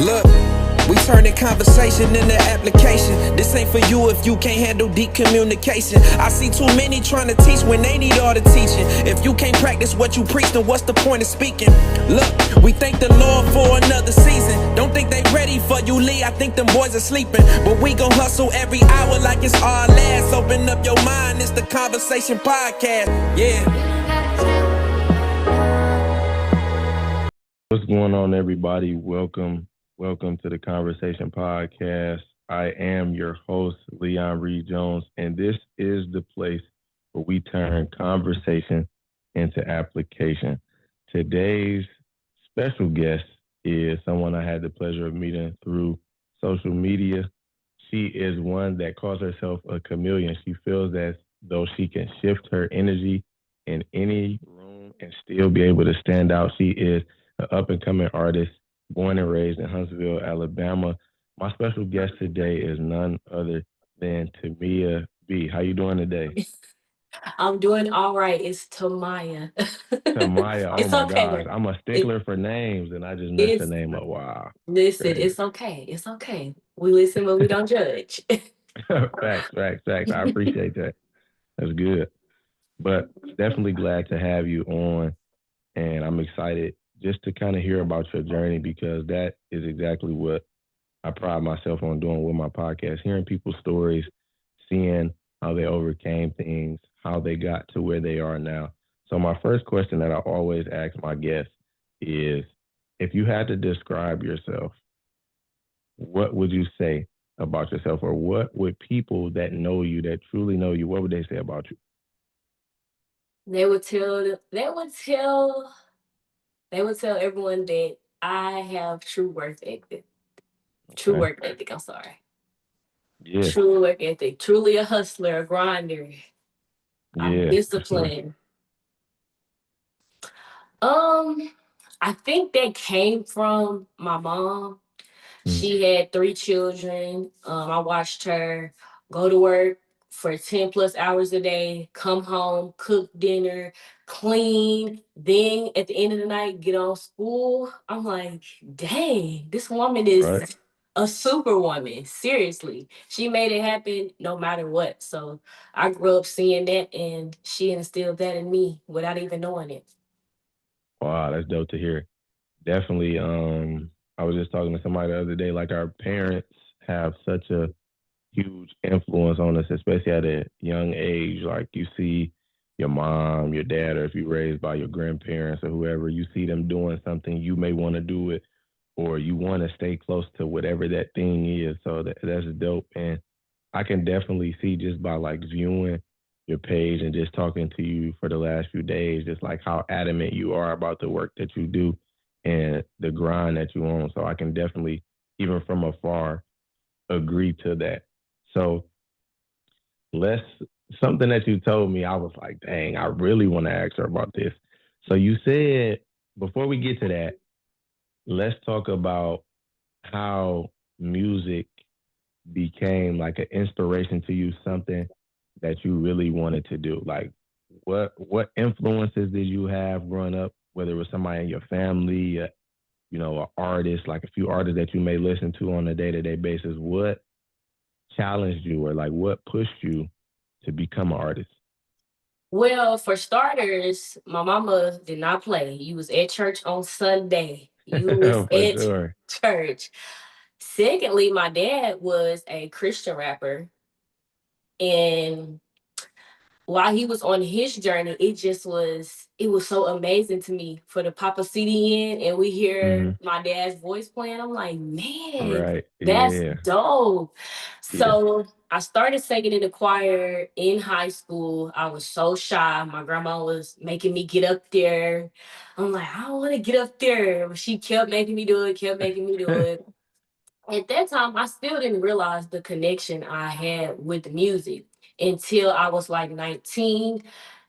Look, we turning conversation into application. This ain't for you if you can't handle deep communication. I see too many trying to teach when they need all the teaching. If you can't practice what you preach, then what's the point of speaking? Look, we thank the Lord for another season. Don't think they ready for you, Lee. I think them boys are sleeping. But we gon' hustle every hour like it's our last. Open up your mind, it's the converSAYtion podcast. Yeah. What's going on, everybody? Welcome to the converSAYtion podcast. I am your host, Leon Reed Jones, and this is the place where we turn conversation into application. Today's special guest is someone I had the pleasure of meeting through social media. She is one that calls herself a chameleon. She feels as though she can shift her energy in any room and still be able to stand out. She is an up-and-coming artist, born and raised in Huntsville, Alabama. My special guest today is none other than Tmyhb. How you doing today? I'm doing all right. It's Tamaya. Tamaya, oh It's my okay gosh. though. I'm a stickler for names and I just messed her It's name up. Wow. listen, Crazy. it's okay. It's okay. We listen, but we don't judge. Facts. I appreciate that. That's good. But definitely glad to have you on. And I'm excited just to kind of hear about your journey because that is exactly what I pride myself on doing with my podcast, hearing people's stories, seeing how they overcame things, how they got to where they are now. So my first question that I always ask my guests is, if you had to describe yourself, what would you say about yourself? Or what would people that know you, that truly know you, what would they say about you? They would tell everyone that I have true work ethic. True Okay. work ethic, I'm sorry. Yeah. True work ethic. Truly a hustler, a grinder. I'm Yeah, for sure. disciplined. I think that came from my mom. Mm. She had 3 children. I watched her go to work for 10 plus hours a day, come home, cook dinner, clean, then at the end of the night, get on school. I'm like, dang, this woman Right. is a superwoman. Seriously. She made it happen no matter what. So I grew up seeing that and she instilled that in me without even knowing it. Wow, that's dope to hear. Definitely. I was just talking to somebody the other day, like our parents have such a huge influence on us, especially at a young age. Like you see your mom, your dad, or if you're raised by your grandparents or whoever, you see them doing something, you may want to do it or you want to stay close to whatever that thing is. So that's dope. And I can definitely see just by like viewing your page and just talking to you for the last few days, just like how adamant you are about the work that you do and the grind that you own. So I can definitely, even from afar, agree to that. So let's something that you told me, I was like, dang, I really want to ask her about this. So you said before we get to that, let's talk about how music became like an inspiration to you, something that you really wanted to do. Like what influences did you have growing up, whether it was somebody in your family, an artist, like a few artists that you may listen to on a day-to-day basis. What challenged you or like what pushed you to become an artist? Well, for starters, my mama did not play. You was at church on Sunday. You was For at sure. church. Secondly, my dad was a Christian rapper. And while he was on his journey, it was so amazing to me for the Papa CD in and we hear Hmm. my dad's voice playing. I'm like, man, Right. that's Yeah. dope. Yeah. So I started singing in the choir in high school. I was so shy. My grandma was making me get up there. I'm like, I don't want to get up there. But she kept making me do it, kept making me do it. At that time, I still didn't realize the connection I had with the music until I was like 19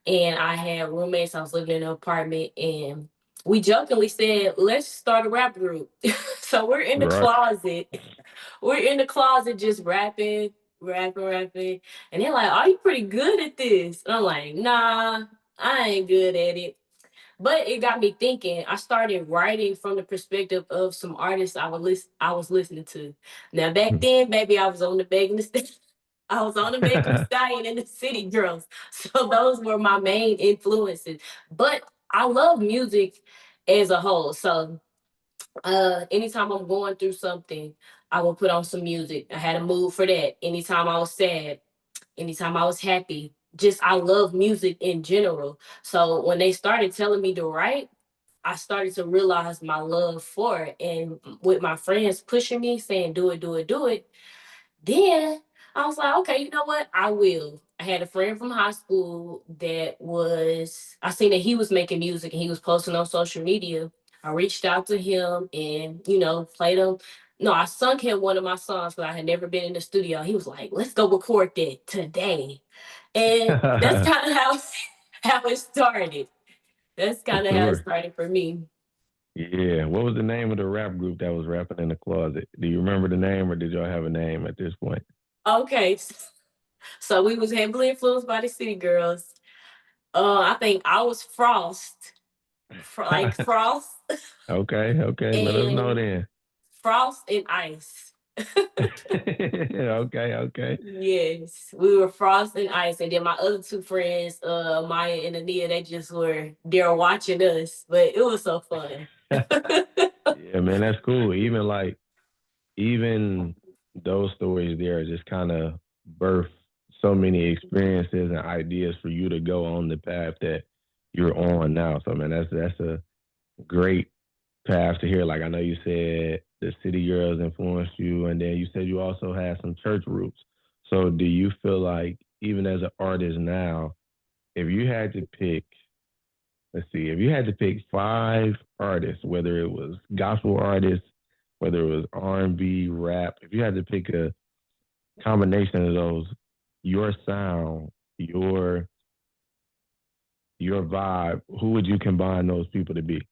and I had roommates. I was living in an apartment and we jokingly said, let's start a rap group. So we're in the Right. closet. We're in the closet just rapping. And they're like, are you pretty good at this? And I'm like, nah, I ain't good at it. But it got me thinking. I started writing from the perspective of some artists I was listening to. Now back then, maybe I was on the Megan Thee I was on the Megan Thee Stallion and the City Girls. So those were my main influences. But I love music as a whole. So anytime I'm going through something, I will put on some music. I had a mood for that. Anytime I was sad, anytime I was happy, just I love music in general. So when they started telling me to write, I started to realize my love for it. And with my friends pushing me, saying, do it, do it, do it, then I was like, okay, you know what? I will. I had a friend from high school I seen that he was making music and he was posting on social media. I reached out to him and, played him. No, I sung him one of my songs, but I had never been in the studio. He was like, let's go record that today. And that's kind of how it started. That's For kind of how it sure. started for me. Yeah. What was the name of the rap group that was rapping in the closet? Do you remember the name, or did y'all have a name at this point? Okay. So we was heavily influenced by the City Girls. I think I was Frost, like Frost Okay. Okay. Let us know and then. Frost and Ice. Okay. Okay. Yes, we were Frost and Ice, and then my other two friends, Maya and Ania, they just were there watching us, but it was so fun. Yeah, man, that's cool. Even those stories there just kind of birth so many experiences and ideas for you to go on the path that you're on now. So man, that's a great path to hear. Like I know you said the City Girls influenced you, and then you said you also had some church roots. So do you feel like even as an artist now, if you had to pick, let's see, if you had to pick five artists, whether it was gospel artists, whether it was R&B, rap, if you had to pick a combination of those, your sound, your vibe, who would you combine those people to be?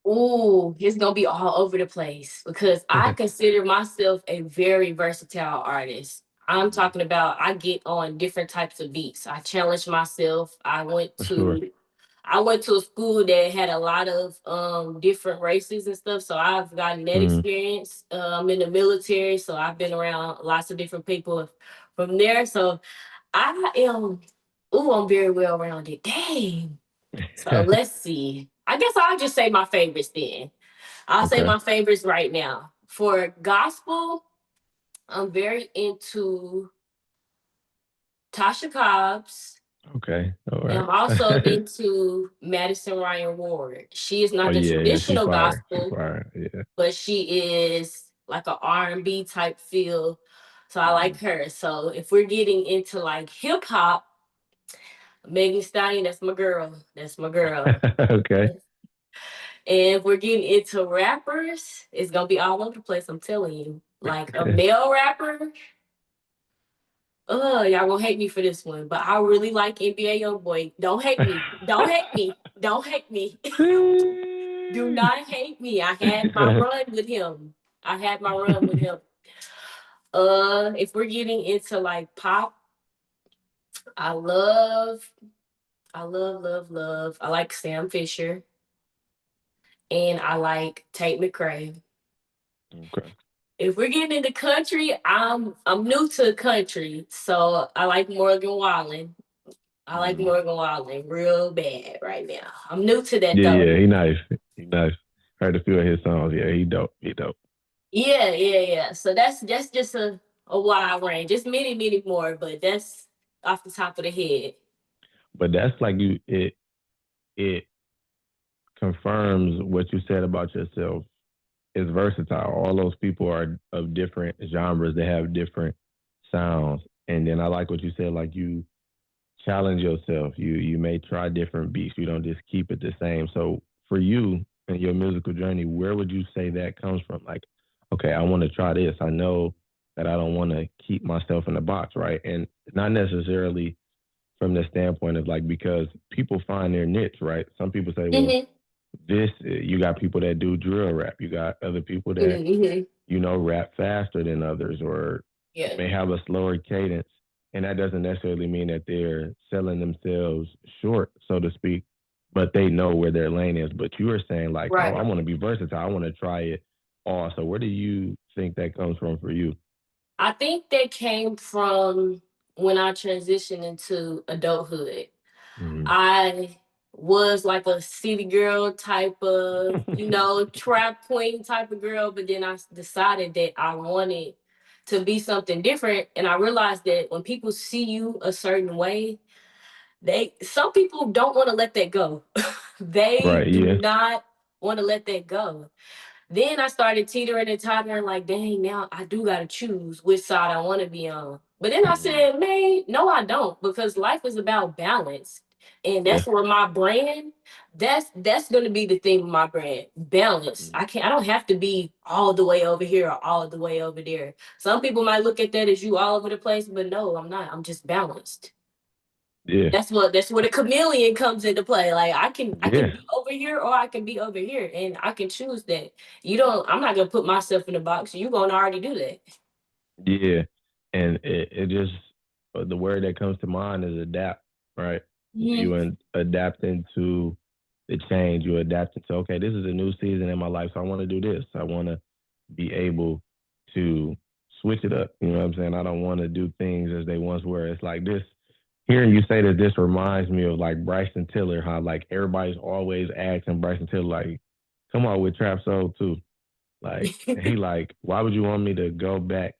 Ooh, it's gonna be all over the place because I consider myself a very versatile artist. I'm talking about I get on different types of beats. I challenge myself. For sure. I went to a school that had a lot of different races and stuff. So I've gotten that Mm. experience. I'm in the military, so I've been around lots of different people from there. So I am I'm very well rounded. Dang. So let's see. I guess I'll just say my favorites then. I'll say Okay. my favorites right now. For gospel, I'm very into Tasha Cobbs. Okay. All And right. I'm also into Madison Ryan Ward. She is Oh not the yeah, yeah, she traditional fire. She gospel, fire. Yeah. but she is like a R&B type feel. So I like Mm. her. So if we're getting into like hip hop, Megan Thee Stallion, that's my girl. That's my girl. Okay. And if we're getting into rappers, it's gonna be all over the place. I'm telling you, like a male rapper. Y'all gonna hate me for this one, but I really like NBA YoungBoy. Don't hate me. Don't hate me. Don't hate me. Do not hate me. I had my run with him. I had my run with him. If we're getting into like pop, I love, love. I like Sam Fisher and I like Tate McRae. Okay. If we're getting into country, I'm new to country, so I like Morgan Wallen. I like Mm. Morgan Wallen real bad right now. I'm new to that Yeah, though. yeah, he nice. He nice. Heard a few of his songs. Yeah, he dope. He dope. Yeah. So that's just a wide range. Just many more, but that's off the top of the head. But that's like it confirms what you said about yourself. It's versatile. All those people are of different genres. They have different sounds. And then I like what you said, like you challenge yourself. You may try different beats. You don't just keep it the same. So for you and your musical journey, where would you say that comes from? Like, okay, I want to try this. I know that I don't want to keep myself in the box, right? And not necessarily from the standpoint of like because people find their niche, right? Some people say, well, Mm-hmm. this you got people that do drill rap. You got other people that Mm-hmm. rap faster than others or Yeah. may have a slower cadence. And that doesn't necessarily mean that they're selling themselves short, so to speak. but they know where their lane is. But you were saying like, oh, I Right. want to be versatile. I want to try it all. So where do you think that comes from for you? I think that came from when I transitioned into adulthood. Mm-hmm. I was like a city girl type of, trap queen type of girl, but then decided that I wanted to be something different. And I realized that when people see you a certain way, some people don't want to let that go. They Right. do Yeah. not want to let that go. Then I started teetering and tottering, like, dang, now I do gotta choose which side I want to be on. But then I Mm-hmm. said, man, no, I don't, because life is about balance. And Yeah. that's where my brand, that's gonna be the thing with my brand. Balance. Mm-hmm. I don't have to be all the way over here or all the way over there. Some people might look at that as you all over the place, but no, I'm not. I'm just balanced. Yeah. That's where the chameleon comes into play. Like I can Yeah. be over here or I can be over here, and I can choose that. You don't. I'm not gonna put myself in a box. You gonna already do that. Yeah. And it just the word that comes to mind is adapt, right? Mhm. You adapting to the change. You adapting to, okay, this is a new season in my life, so I want to do this. I want to be able to switch it up. You know what I'm saying? I don't want to do things as they once were. It's like this. Hearing you say that, this reminds me of like Bryson Tiller, how like everybody's always asking Bryson Tiller, like, come on with Trap Soul too. Like, he like, why would you want me to go back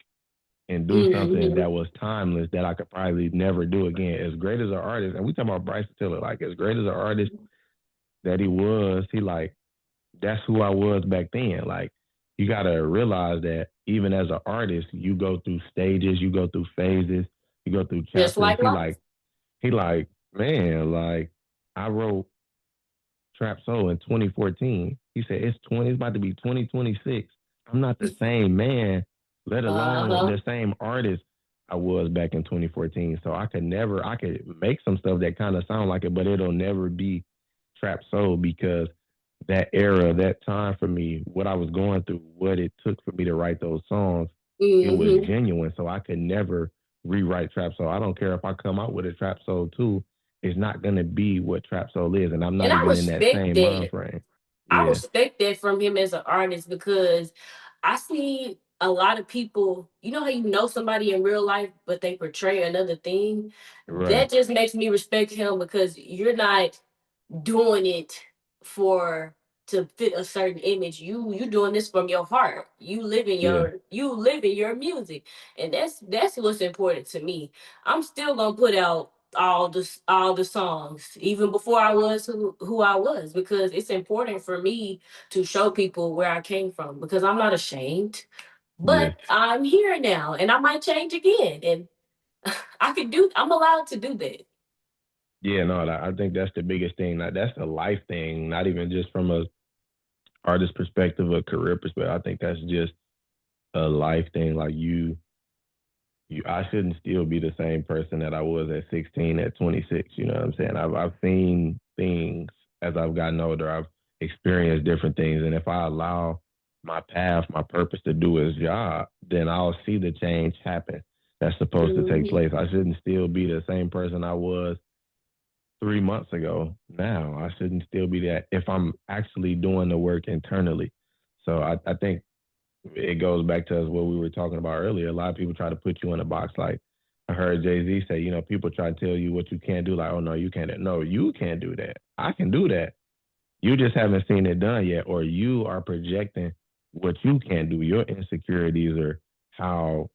and do something Mhm. that was timeless that I could probably never do again? As great as an artist, and we talking about Bryson Tiller, like as great as an artist that he was, he like, that's who I was back then. Like, you gotta realize that even as an artist, you go through stages, you go through phases, you go through Just chapters. like life. He like, man, like I wrote Trap Soul in 2014. He said it's about to be 2026. I'm not the same man, let alone Uh-huh. the same artist I was back in 2014. So I could make some stuff that kind of sound like it, but it'll never be Trap Soul because that era, that time for me, what I was going through, what it took for me to write those songs, it was Mhm. genuine. So I could never rewrite Trap Soul. I don't care if I come out with a Trap Soul too. It's not gonna be what Trap Soul is, and I'm And not I even in that respect same mind that. frame. I Yeah, respect that from him as an artist, because I see a lot of people, you know how you know somebody in real life, but they portray another thing? right. That just makes me respect him, because you're not doing it for to fit a certain image. You doing this from your heart. Yeah, You live in your music. And that's what's important to me. I'm still gonna put out all the songs, even before I was who I was, because it's important for me to show people where I came from, because I'm not ashamed. yeah, But I'm here now, and I might change again. And I'm allowed to do that. yeah. No, I think that's the biggest thing. That's a life thing, not even just from a artist perspective, a career perspective. I think that's just a life thing. Like I shouldn't still be the same person that I was at 16, at 26. You know what I'm saying? I've seen things as I've gotten older. I've experienced different things, and if I allow my path, my purpose to do its job, then I'll see the change happen that's supposed to take Mhm. place. I shouldn't still be the same person I was 3 months ago. Now I shouldn't still be that if I'm actually doing the work internally. So I think it goes back to us what we were talking about earlier. A lot of people try to put you in a box. Like I heard Jay-Z say, people try to tell you what you can't do. Like, oh no, you can't. No, you can't do that. I can do that. You just haven't seen it done yet, or you are projecting what you can't do. Your insecurities or how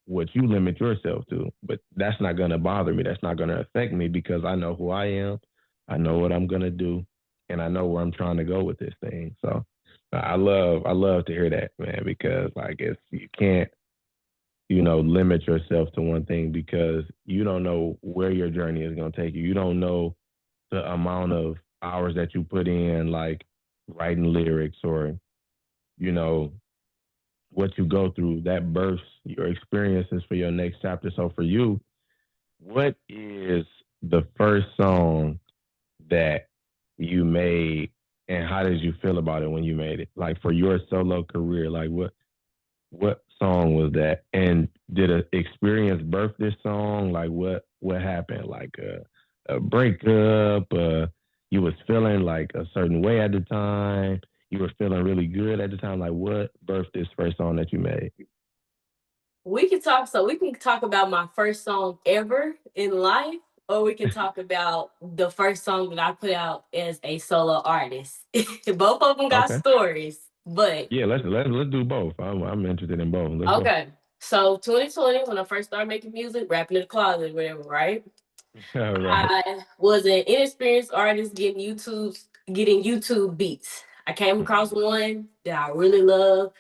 what you limit yourself to. But that's not gonna bother me. That's not gonna affect me because I know who I am. I know what I'm gonna do, and I know where I'm trying to go with this thing. So I love to hear that, man, because like it's you can't, limit yourself to one thing because you don't know where your journey is gonna take you. You don't know the amount of hours that you put in, like writing lyrics or, you know, what you go through that bursts your experiences for your next chapter. So for you, what is the first song that you made and how did you feel about it when you made it? Like for your solo career, like what song was that? And did an experience birth this song? Like what happened? Like a breakup, you was feeling like a certain way at the time? You were feeling really good at the time? Like what birthed this first song that you made? We can talk. So we can talk about my first song ever in life, or we can talk about the first song that I put out as a solo artist. Both of them got Okay. stories, but Yeah, let's do both. I'm interested in both. Let's go. okay. So 2020, when I first started making music, rapping in the closet, whatever, right? All right. I was an inexperienced artist getting YouTube beats. I came across one that I really love.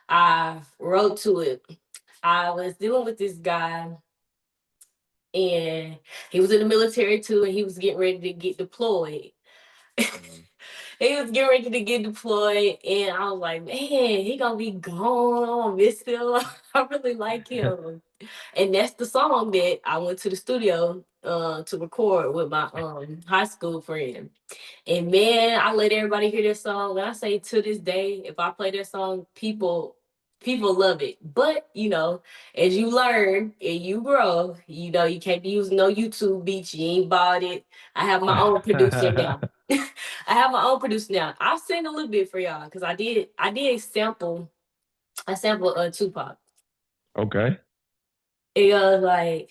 I wrote to it. I was dealing with this guy, and he was in the military too, and he was getting ready to get deployed. Mhm. He was getting ready to get deployed, and I was like, man, he gonna be gone. I miss him. I really like him. And that's the song that I went to the studio to record with my high school friend. And man, I let everybody hear this song. When I say to this day, if I play that song, people love it. But as you learn and you grow, you can't be using no YouTube beats. You ain't bought it. I have my own producer now. I have my own producer now. I'll sing a little bit for y'all because I did sample. I sampled Tupac. Okay. It goes like,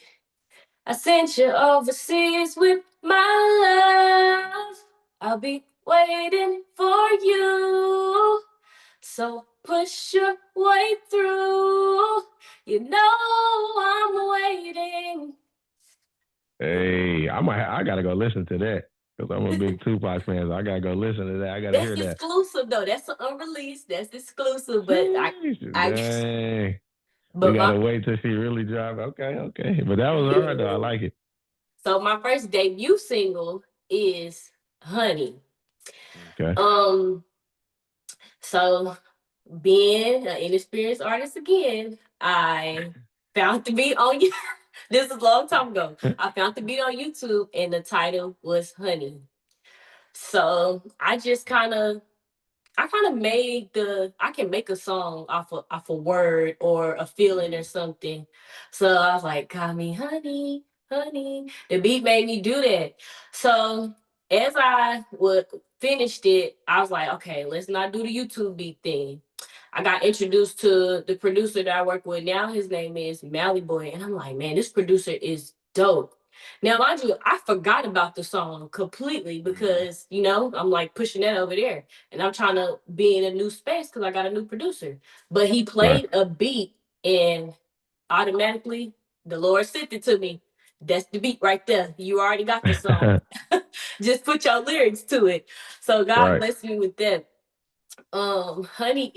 I sent you overseas with my love. I'll be waiting for you. So push your way through. You know I'm waiting. Hey, I gotta go listen to that because I'm a big Tupac fan. So I gotta go listen to that. I gotta That's hear that. exclusive though. That's unreleased. That's exclusive. But Sheesh, I, dang. We but my gotta wait till she really drop. Okay, okay. But that was hard though. I like it. so my first debut single is Honey. Okay. Um, so being an inexperienced artist again, I found the beat on you. This is a long time ago. I found the beat on YouTube and the title was Honey. So I kind of made I can make a song off a word or a feeling or Mhm. something. So I was like, call me honey, honey. The beat made me do that. So as I would finished it, I was like, okay, let's not do the YouTube beat thing. I got introduced to the producer that I work with now. His name is Mally Boy. And I'm like, man, this producer is dope. Now, mind you, I forgot about the song completely Mhm. because, I'm like pushing that over there and I'm trying to be in a new space because I got a new producer. But he Right. played a beat and automatically the Lord sent it to me. That's the beat right there. You already got the song. Just put your lyrics to it. So God Right. bless me with that. Honey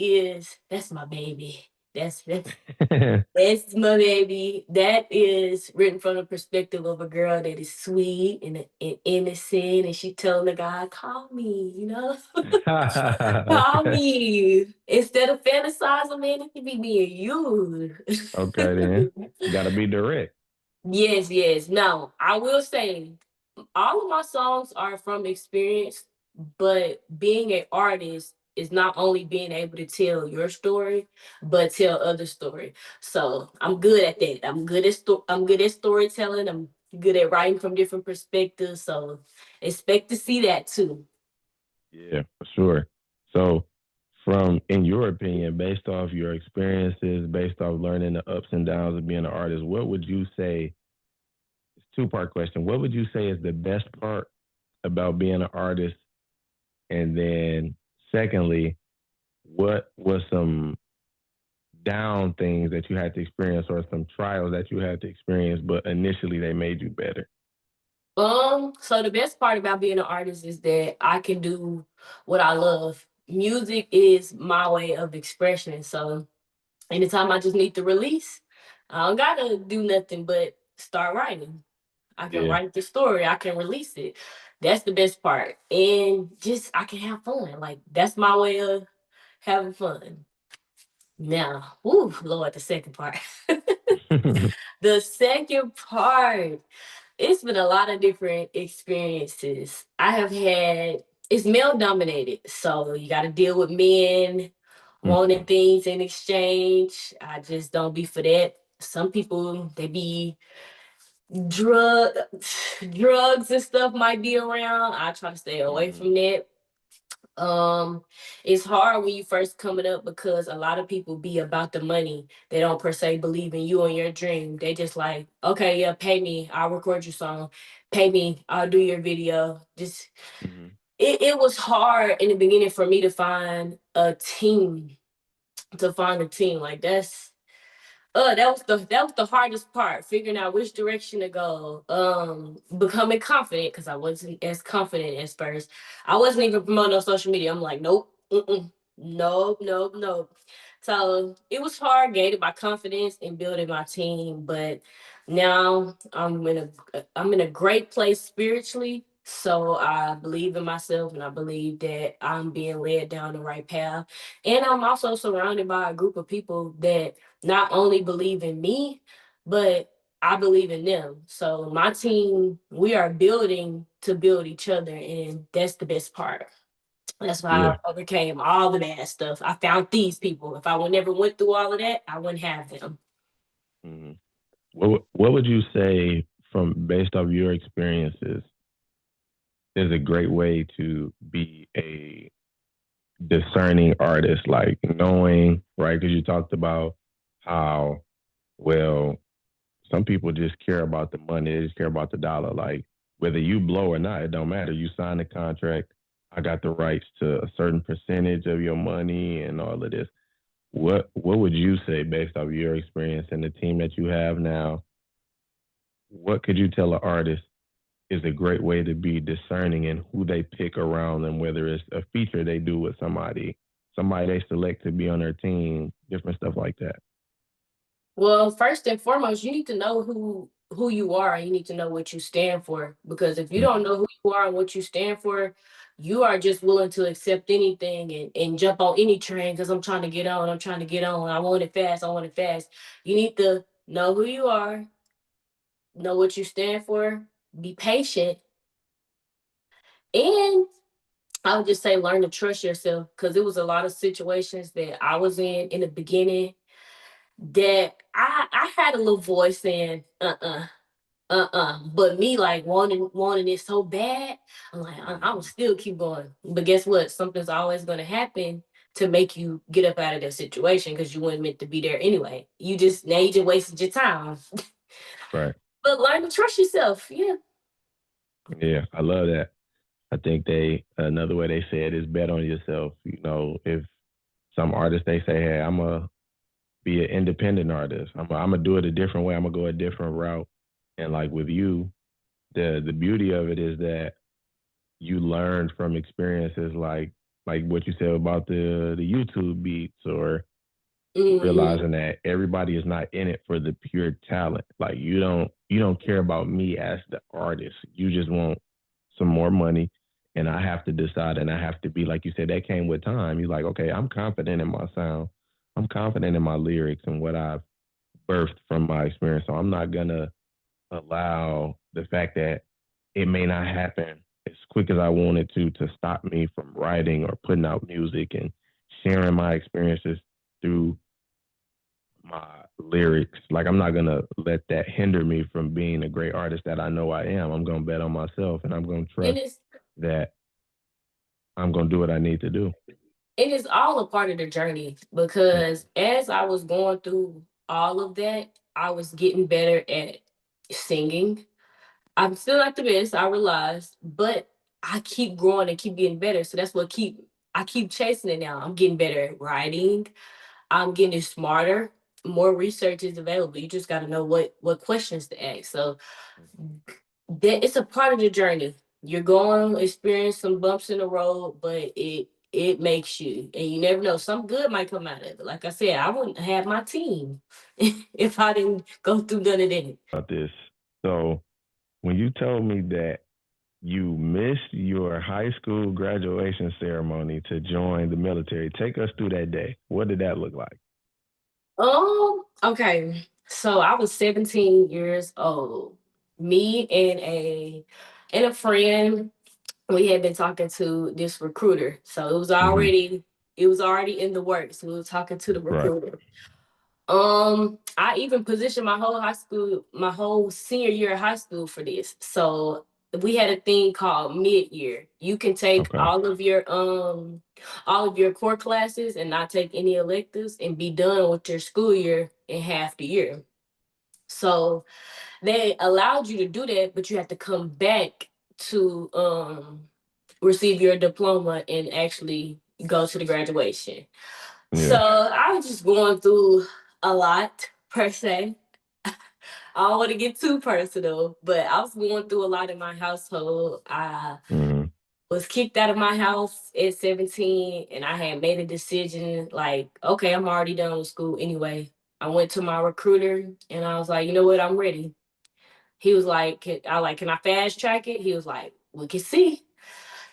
that's my baby. That's my baby. That is written from the perspective of a girl that is sweet and innocent, and she telling the guy, "Call me, call Okay. me." Instead of fantasizing, man, it could be me and you. Okay then. Gotta be direct. Yes, yes. Now, I will say all of my songs are from experience, but being an artist is not only being able to tell your story, but tell other story. So I'm good at that. I'm good at storytelling. I'm good at writing from different perspectives. So expect to see that too. Yeah, for sure. So, from in your opinion, based off your experiences, based off learning the ups and downs of being an artist, what would you say? It's a two-part question. What would you say is the best part about being an artist? And then, secondly, what was some down things that you had to experience or some trials that you had to experience, but initially they made you better? So the best part about being an artist is that I can do what I love. Music is my way of expression. So anytime I just need to release, I don't gotta do nothing but start writing. I can Yeah. write the story, I can release it. That's the best part. And just I can have fun. Like that's my way of having fun. Now, ooh, Lord, the second part. The second part, it's been a lot of different experiences. It's male dominated. So you got to deal with men wanting things in exchange. I just don't be for that. Some people, they be drug drugs and stuff might be around. I try to stay away from that. It's hard when you first coming up because a lot of people be about the money. They don't per se believe in you and your dream. They just like, okay, yeah, pay me, I'll record your song. Pay me, I'll do your video. Just Mm-hmm. it was hard in the beginning for me to find a team. Like that was the hardest part, figuring out which direction to go. Becoming confident because I wasn't as confident at first. I wasn't even promoting on social media. I'm like, nope, nope, nope, nope. So it was hard gaining my confidence and building my team, but now I'm in a great place spiritually. So I believe in myself and I believe that I'm being led down the right path. And I'm also surrounded by a group of people that not only believe in me, but I believe in them. So my team, we are building to build each other, and that's the best part. That's why Yeah. I overcame all the bad stuff. I found these people. If I would never went through all of that, I wouldn't have them. Mm-hmm. What would you say from based off your experiences is a great way to be a discerning artist, like knowing, right? Because you talked about how, well, some people just care about the money, they just care about the dollar. Like whether you blow or not, it don't matter. You sign the contract, I got the rights to a certain percentage of your money and all of this. What would you say based off your experience and the team that you have now? What could you tell an artist is a great way to be discerning in who they pick around them, whether it's a feature they do with somebody they select to be on their team, different stuff like that. Well, first and foremost, you need to know who you are. You need to know what you stand for. Because if you don't know who you are and what you stand for, you are just willing to accept anything and jump on any train because I'm trying to get on. I'm trying to get on. I want it fast. I want it fast. You need to know who you are, know what you stand for, be patient, and I would just say learn to trust yourself because it was a lot of situations that I was in the beginning that I had a little voice saying, but me like wanting it so bad, I'm like, I would still keep going. But guess what? Something's always gonna happen to make you get up out of that situation because you weren't meant to be there anyway. You just wasted your time. Right. But learn to trust yourself. Yeah. Yeah, I love that. I think they another way they say it is bet on yourself. You know, if some artists they say, hey, I'm a be an independent artist. I'm gonna do it a different way. I'm gonna go a different route. And like with you, the beauty of it is that you learned from experiences like what you said about the YouTube beats or Mm-hmm. realizing that everybody is not in it for the pure talent. Like you don't care about me as the artist. You just want some more money. And I have to decide and I have to be like you said, that came with time. You're like, okay, I'm confident in my sound. I'm confident in my lyrics and what I've birthed from my experience. So I'm not gonna allow the fact that it may not happen as quick as I wanted to stop me from writing or putting out music and sharing my experiences through my lyrics. Like I'm not gonna let that hinder me from being a great artist that I know I am. I'm gonna bet on myself and I'm gonna And trust it's that I'm gonna do what I need to do. it is all a part of the journey because as I was going through all of that, I was getting better at singing. I'm still not the best, I realize, but I keep growing and keep getting better. So that's what I keep chasing it now. I'm getting better at writing. I'm getting smarter. More research is available. You just got to know what questions to ask. So that it's a part of the journey. You're going to experience some bumps in the road, but it makes you, and you never know. Some good might come out of it. Like I said, I wouldn't have my team if I didn't go through none of that. About this. So when you told me that you missed your high school graduation ceremony to join the military, take us through that day. What did that look like? Okay. So I was 17 years old. Me and a friend, we had been talking to this recruiter. So Mm-hmm. it was already in the works. We were talking to the Right. recruiter. I even positioned my whole senior year of high school for this. So we had a thing called mid-year. You can take Okay. all of your core classes and not take any electives and be done with your school year in half the year. So they allowed you to do that, but you have to come back to receive your diploma and actually go to the graduation. So Yeah. I was just going through a lot per se. I don't want to get too personal, but I was going through a lot in my household. I Mm-hmm. was kicked out of my house at 17, and I had made a decision like, okay, I'm already done with school anyway. I went to my recruiter and I was like, you know what, I'm ready. He was like, can I fast track it? He was like, we can see.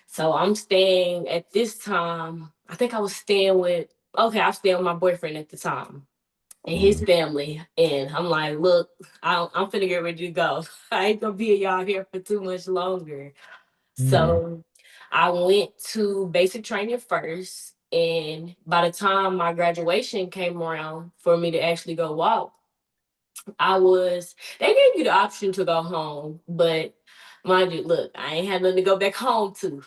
So I'm staying at this time. I think I was staying with I was staying with my boyfriend at the time and his Mm-hmm. family. And I'm like, look, I'm finna get ready to go. I ain't gonna be y'all here for too much longer. Yeah. So I went to basic training first. And by the time my graduation came around for me to actually go walk, they gave you the option to go home, but mind you, look, I ain't had nothing to go back home to.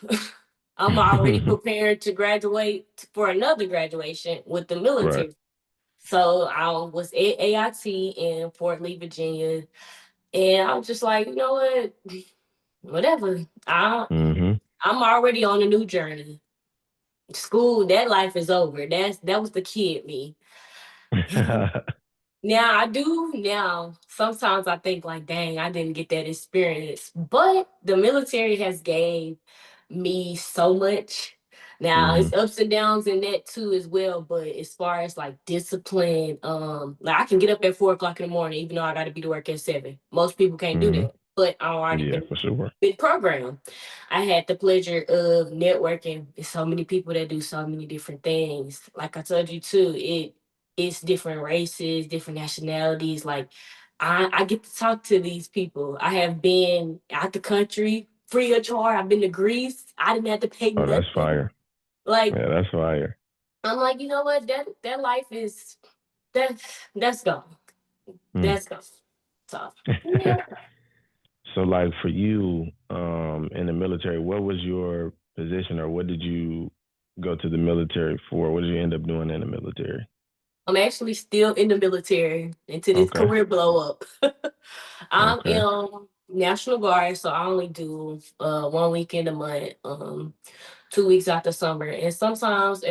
I'm already prepared to graduate for another graduation with the Right. military. So I was at AIT in Fort Lee, Virginia, and I was just like, you know what, whatever. Mm-hmm. I'm already on a new journey. School, that life is over. That was the kid me. Now I do now. Sometimes I think like, dang, I didn't get that experience. But the military has gave me so much. Now Mm-hmm. it's ups and downs in that too as well. But as far as like discipline, like I can get up at 4 o'clock in the morning, even though I gotta be to work at 7. Most people can't do Mm-hmm. that. But I already Yeah, been for sure. big program. I had the pleasure of networking with so many people that do so many different things. Like I told you too, it's different races, different nationalities. Like I get to talk to these people. I have been out the country free of charge. I've been to Greece. I didn't have to pay Oh, that's nothing. fire. Like Yeah, that's fire. I'm like, you know what? That life is that that's gone. Mm. That's gone. So yeah. So, like for you, in the military, what was your position, or what did you go to the military for? What did you end up doing in the military? I'm actually still in the military until this Okay. career blow up. I'm Okay. in National Guard, so I only do 1 weekend a month, 2 weeks after summer. And sometimes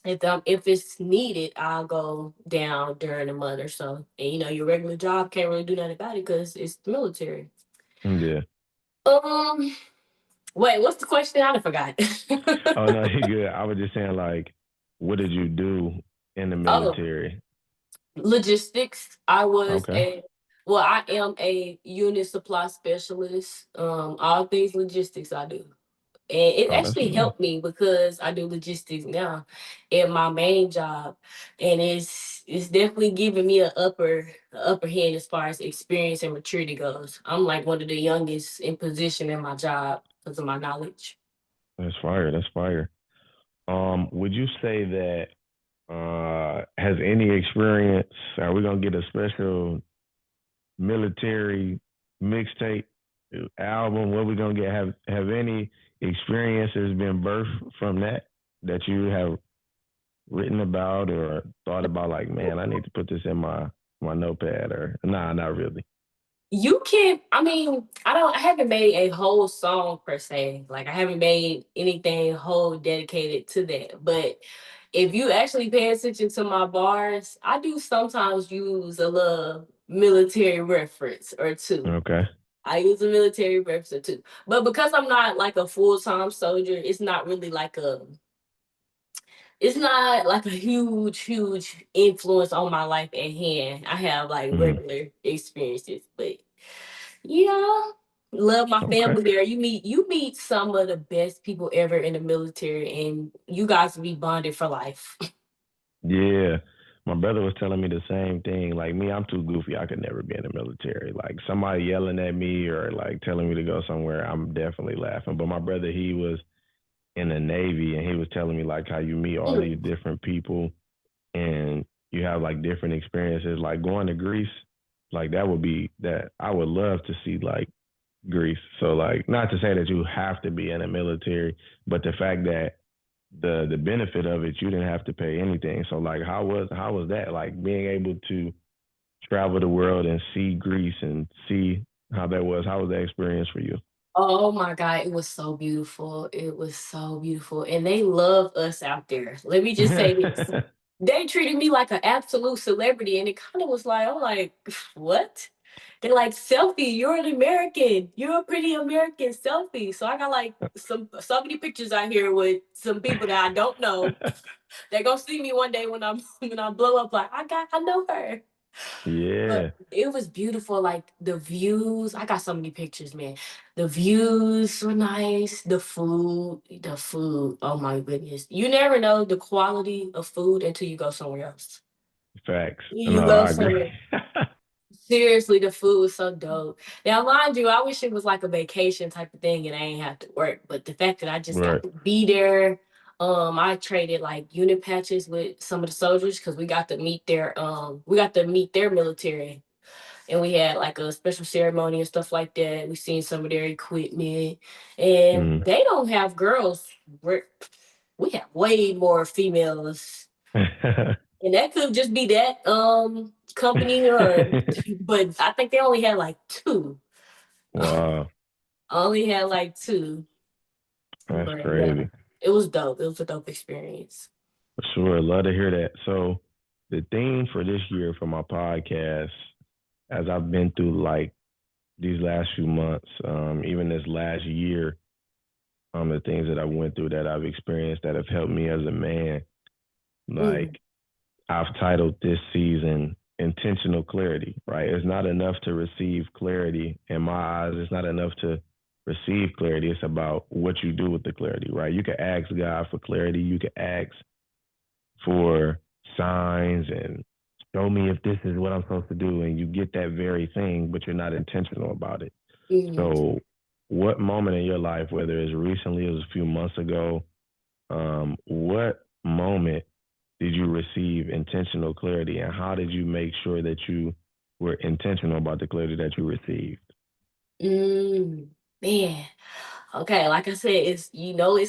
if it's needed, I'll go down during the month or so. And your regular job can't really do nothing about it because it's the military. Yeah. Um, wait, what's the question? I forgot. Oh no, you good. I was just saying, like, what did you do in the Oh, military? logistics. Okay. I am a unit supply specialist. All things logistics I do. And it Oh, that's actually nice. helped me because I do logistics now in my main job. And it's definitely giving me a upper hand as far as experience and maturity goes. I'm like one of the youngest in position in my job because of my knowledge. That's fire. That's fire. Would you say that has any experience? Are we gonna get a special military mixtape album? What we gonna get? Have any experiences been birthed from that you have written about or thought about? Like, man, I need to put this in my notepad. Or nah, not really. You can, I mean, I haven't made a whole song per se. Like I haven't made anything whole dedicated to that. But if you actually pay attention to my bars, I do sometimes use a little military reference or two. Okay. I use a military reference or two. But because I'm not like a full-time soldier, it's not like a huge influence on my life at hand. I have like Hmm. regular experiences, but yeah, love my Okay. family there. You meet some of the best people ever in the military, and you guys will be bonded for life. Yeah. My brother was telling me the same thing. Like me, I'm too goofy. I could never be in the military. Like somebody yelling at me or like telling me to go somewhere, I'm definitely laughing. But my brother, he was in the Navy and he was telling me like how you meet all these Mm. different people and you have like different experiences. Like going to Greece, like that would be that I would love to see like Greece. So like not to say that you have to be in the military, but the fact that the benefit of it, you didn't have to pay anything. So like how was that? Like being able to travel the world and see Greece and see how that was. How was that experience for you? Oh my God, it was so beautiful. It was so beautiful. And they love us out there. Let me just say this. They treated me like an absolute celebrity, and it kind of was like, I'm like, what? They're like, selfie, you're an American. You're a pretty American selfie. So I got like so many pictures out here with some people that I don't know. They're gonna see me one day when I'm when I blow up, like, I know her. But Yeah. it was beautiful, like the views. I got so many pictures, man. The views were nice. The food. Oh my goodness. You never know the quality of food until you go somewhere else. Facts. You No, go I agree. somewhere. Seriously, the food was so dope. Now, mind you, I wish it was like a vacation type of thing and I ain't have to work. But the fact that I just got Right. to be there, I traded like unit patches with some of the soldiers because we got to meet their military, and we had like a special ceremony and stuff like that. We seen some of their equipment, and Mm. they don't have girls. We have way more females, and that could just be that company, or but I think they only had like two. Wow, Only had like two, that's but yeah, crazy. it was dope. It was a dope experience. For sure, love to hear that. So, the theme for this year for my podcast, as I've been through like these last few months, even this last year, the things that I went through that I've experienced that have helped me as a man, Mm, like I've titled this season intentional clarity, right? It's not enough to receive clarity in my eyes. It's not enough to receive clarity. It's about what you do with the clarity, right? You can ask God for clarity. You can ask for signs and show me if this is what I'm supposed to do. And you get that very thing, but you're not intentional about it. mm. So, what moment in your life, whether it's recently, it was a few months ago, what moment did you receive intentional clarity, and how did you make sure that you were intentional about the clarity that you received? Mm, man. Okay, like I said, it's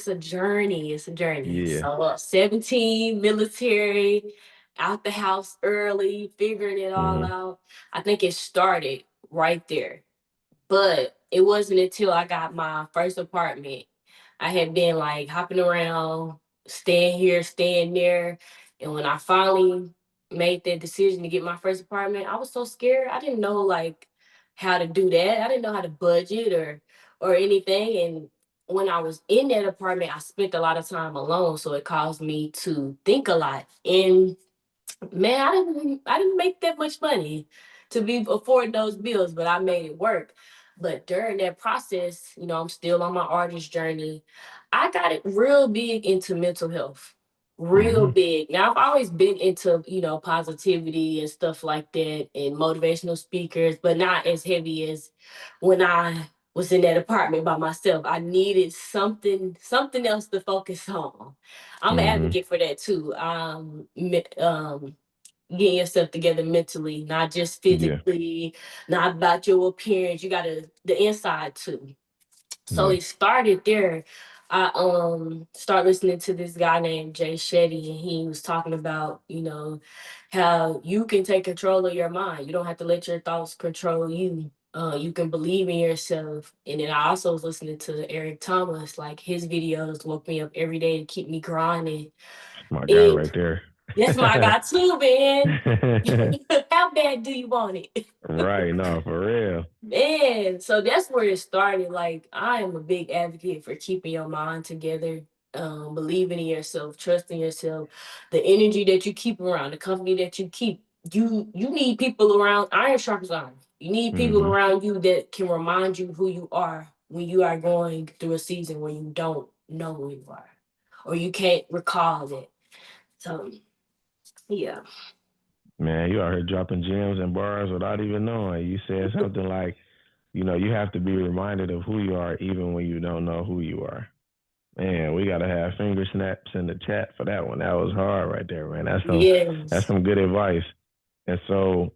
a journey. It's a journey. Yeah. So 17, military, out the house early, figuring it all Hmm. out. I think it started right there. But it wasn't until I got my first apartment. I had been like hopping around, staying here, staying there. And when I finally made that decision to get my first apartment, I was so scared. I didn't know like how to do that. I didn't know how to budget or anything. And when I was in that apartment, I spent a lot of time alone. So it caused me to think a lot. And man, I didn't make that much money to be afford those bills, but I made it work. But during that process, I'm still on my artist journey. I got it real big into mental health. Real Hmm. big. Now I've always been into, positivity and stuff like that and motivational speakers, but not as heavy as when I was in that apartment by myself. I needed something else to focus on. I'm an Hmm. advocate for that too. Getting yourself together mentally, not just Yeah. physically, not about your appearance. You gotta the inside too. So Yeah. it started there. I started listening to this guy named Jay Shetty, and he was talking about, how you can take control of your mind. You don't have to let your thoughts control you. You can believe in yourself. And then I also was listening to Eric Thomas, like his videos woke me up every day to keep me grinding. My guy It right there. That's my guy too, man. How bad do you want it? Right. No, for real. Man, so that's where it started. Like, I am a big advocate for keeping your mind together, believing in yourself, trusting yourself, the energy that you keep around, the company that you keep. You need people around, iron sharpens iron. You need people Hmm. around you that can remind you who you are when you are going through a season where you don't know who you are or you can't recall it. So yeah. Man, you out here dropping gems and bars without even knowing. You said something like, you have to be reminded of who you are even when you don't know who you are. Man, we gotta have finger snaps in the chat for that one. That was hard right there, man. That's Yes. some good advice. And so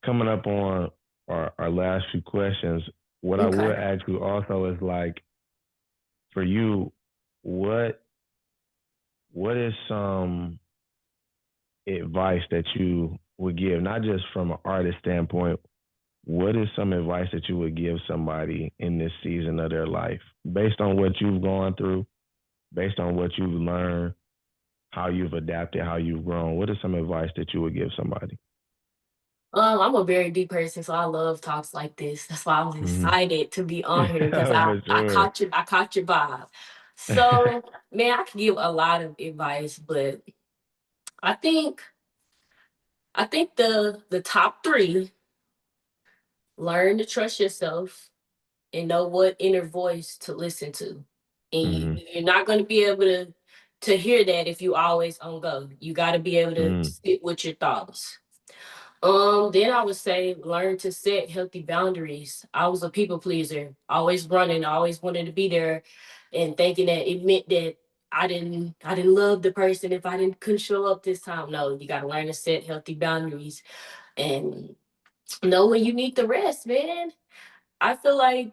coming up on our last few questions, what I Okay. would ask you also is like for you, what what is some advice that you would give, not just from an artist standpoint, what is some advice that you would give somebody in this season of their life based on what you've gone through, based on what you've learned, how you've adapted, how you've grown? What is some advice that you would give somebody? I'm a very deep person, so I love talks like this. That's why I was Mm-hmm. excited to be on here because For sure. I caught your vibe. So man, I can give a lot of advice, but I think the top three: learn to trust yourself and know what inner voice to listen to. And Mm-hmm. you're not going to be able to hear that if you always on go. You got to be able to Mm-hmm. sit with your thoughts. Then I would say learn to set healthy boundaries. I was a people pleaser, always running, always wanted to be there, and thinking that it meant that I didn't love the person if I didn't couldn't show up this time. No, you got to learn to set healthy boundaries and know when you need the rest, man. I feel like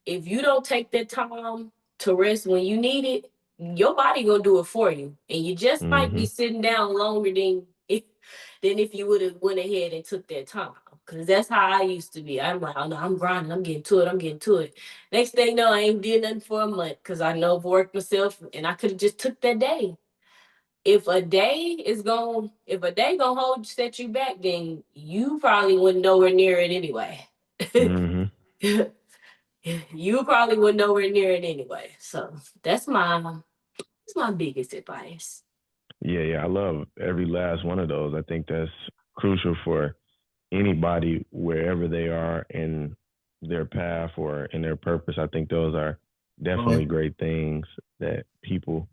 if you don't take that time to rest when you need it, your body gonna do it for you, and you just might Mm-hmm. be sitting down longer than if you would have went ahead and took that time. Cause that's how I used to be. I'm like, oh no, I'm grinding, I'm getting to it, I'm getting to it. Next thing you know, I ain't did nothing for a month because I know I've worked myself, and I could have just took that day. If a day gonna hold set you back, then you probably wouldn't nowhere near it anyway. Mm-hmm. You probably wouldn't nowhere near it anyway. So that's my biggest advice. Yeah, yeah. I love every last one of those. I think that's crucial for anybody wherever they are in their path or in their purpose. I think those are definitely great things that people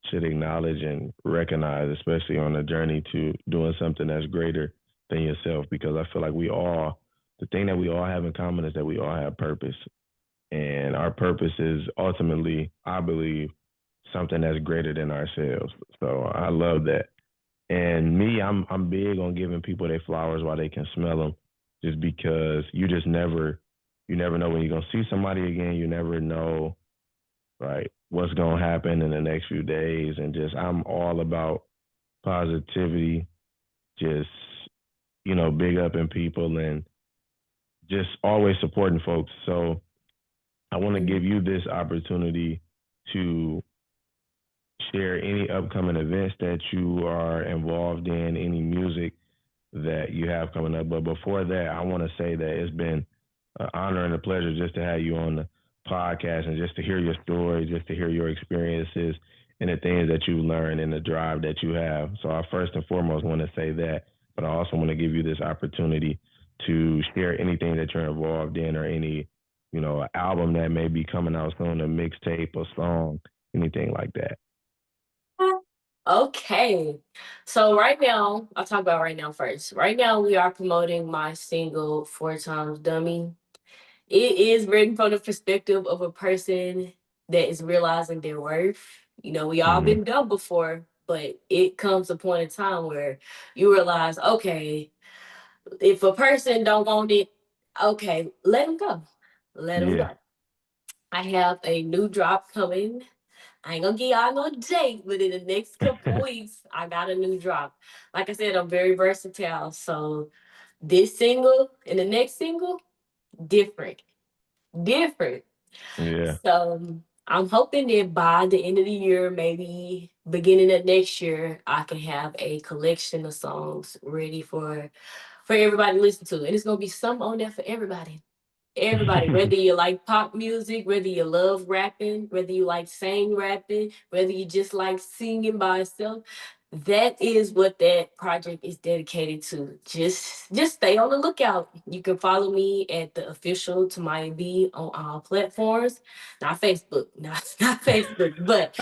should acknowledge and recognize, especially on the journey to doing something that's greater than yourself. Because I feel like the thing that we all have in common is that we all have purpose. And our purpose is ultimately, I believe, something that's greater than ourselves. So I love that. And me, I'm big on giving people their flowers while they can smell them, just because you never know when you're gonna see somebody again. You never know, right, what's gonna happen in the next few days. And just I'm all about positivity, just big up in people and just always supporting folks. So I want to give you this opportunity to share any upcoming events that you are involved in, any music that you have coming up. But before that, I want to say that it's been an honor and a pleasure just to have you on the podcast and just to hear your stories, just to hear your experiences and the things that you learn and the drive that you have. So I first and foremost want to say that, but I also want to give you this opportunity to share anything that you're involved in or any, album that may be coming out soon, a mixtape, a song, anything like that. Okay. So right now, I'll talk about right now first. Right now, we are promoting my single Four Times Dummy. It is written from the perspective of a person that is realizing their worth. We all Mm-hmm. been dumb before, but it comes a point in time where you realize, okay, if a person don't want it, okay, let them go. Let them Yeah. go. I have a new drop coming. I ain't gonna give y'all no date, but in the next couple weeks, I got a new drop. Like I said, I'm very versatile. So this single and the next single, different. Different. Yeah. So I'm hoping that by the end of the year, maybe beginning of next year, I can have a collection of songs ready for everybody to listen to. And it's gonna be some on there for everybody. Everybody, whether you like pop music, whether you love rapping, whether you like saying rapping, whether you just like singing by itself, that is what that project is dedicated to. Just stay on the lookout. You can follow me at the official Tmyhb on all platforms. Not Facebook, not Facebook, but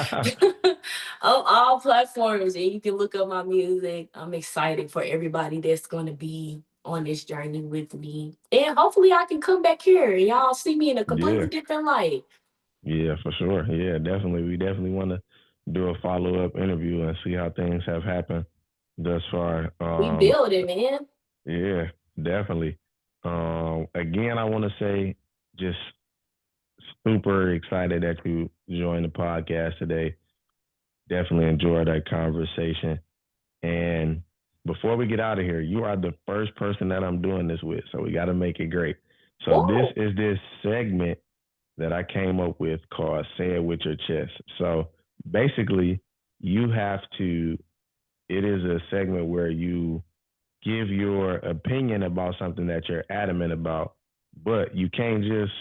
on all platforms. And you can look up my music. I'm excited for everybody that's gonna be on this journey with me. And hopefully I can come back here and y'all see me in a completely Yeah. different light. Yeah, for sure. Yeah, definitely. We definitely want to do a follow up interview and see how things have happened thus far. We build it, man. Yeah, definitely. Again, I want to say just super excited that you joined the podcast today. Definitely enjoyed that conversation. And before we get out of here, you are the first person that I'm doing this with, so we got to make it great. So this Whoa. is this segment that I came up with called "Say It with Your Chest." So basically, you have to. It is a segment where you give your opinion about something that you're adamant about, but you can't just.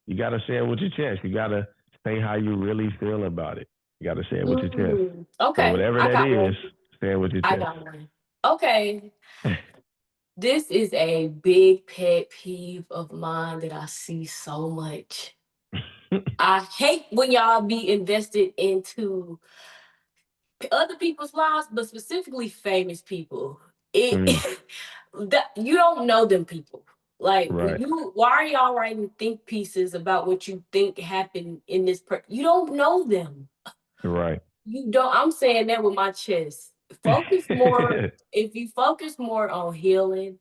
You got to say it with your chest. You got to say how you really feel about it. You got to say it with your chest. So Okay, whatever I that got is, one. say it with your I chest. got one. Okay. This is a big pet peeve of mine that I see so much. I hate when y'all be invested into other people's lives, but specifically famous people. It Mm, that you don't know them people. Like right, why are y'all writing think pieces about what you think happened in this you don't know them. right. You don't. I'm saying that with my chest. Focus more. If you focus more on healing,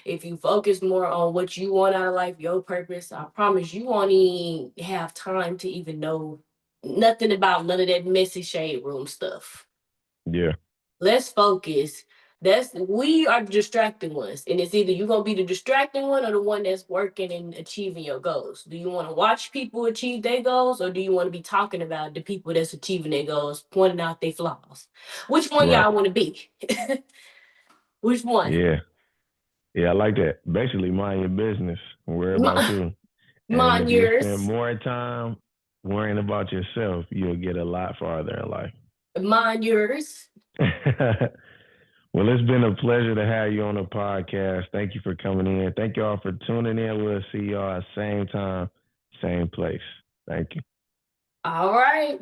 if you focus more on what you want out of life, your purpose, I promise you won't even have time to even know nothing about none of that messy shade room stuff. Yeah, Let's focus. We are the distracting ones. And it's either you're gonna be the distracting one or the one that's working and achieving your goals. Do you want to watch people achieve their goals, or do you want to be talking about the people that's achieving their goals, pointing out their flaws? Which one right. y'all want to be? Which one? Yeah, yeah. I like that. Basically, mind your business. Worry about you. And Mind if you spend yours. more time worrying about yourself, you'll get a lot farther in life. Mind yours. Well, it's been a pleasure to have you on the podcast. Thank you for coming in. Thank you all for tuning in. We'll see y'all at same time, same place. Thank you. All right.